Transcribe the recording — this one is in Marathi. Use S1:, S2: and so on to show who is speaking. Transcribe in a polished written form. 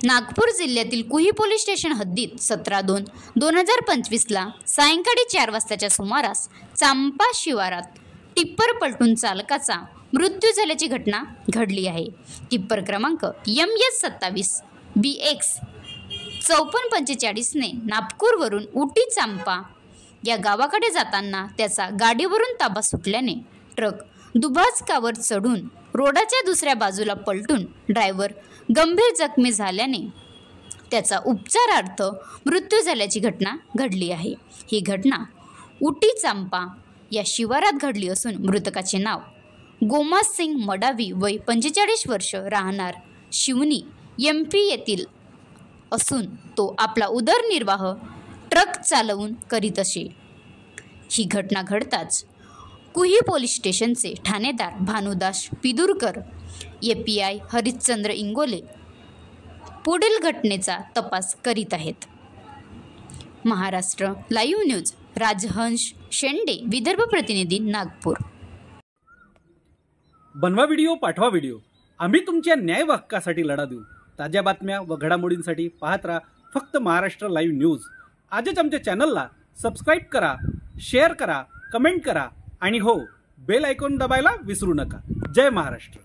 S1: नागपूर जिल्ह्यातील कुही पोलीस स्टेशन हद्दीत 17/2/2025ला सायंकाळी 4 वाजताच्या सुमारास चांपा शिवारात टिप्पर पलटून चालकाचा मृत्यू झाल्याची घटना घडली आहे। टिप्पर क्रमांक MS27 BX 5445ने नागपूरवरून उटी चांपा या गावाकडे जाताना त्याचा गाडीवरून ताबा सुटल्याने ट्रक दुभाजकावर चढून रोडाच्या दुसऱ्या बाजूला पलटून ड्रायव्हर गंभीर जखमी झाल्याने त्याचा उपचारार्थ मृत्यू झाल्याची घटना घडली आहे। ही घटना उटी चांपा या शिवारात घडली असून मृतकाचे नाव गोमास सिंग मडावी वय 45 वर्ष राहणार शिवनी MP येथील असून तो आपला उदरनिर्वाह ट्रक चालवून करीत असे। ही घटना घडताच कुही पोलीस स्टेशनचे ठाणेदार भानुदास पिदुरकर API हरिश्चंद्र इंगोले पुढील घटनेचा तपास करीत आहेत। महाराष्ट्र लाईव्ह न्यूज राजहंस शेंडे विदर्भ प्रतिनिधी नागपूर।
S2: बनवा व्हिडिओ पाठवा व्हिडिओ, आम्ही तुमच्या न्याय व हक्कासाठी लढा देऊ। ताज्या बातम्या व घडामोडींसाठी पाहत राहा फक्त महाराष्ट्र लाईव्ह न्यूज। आजच आमच्या चॅनलला सबस्क्राईब करा, शेअर करा, कमेंट करा आणि हो बेल आयकॉन दाबायला विसरू नका। जय महाराष्ट्र।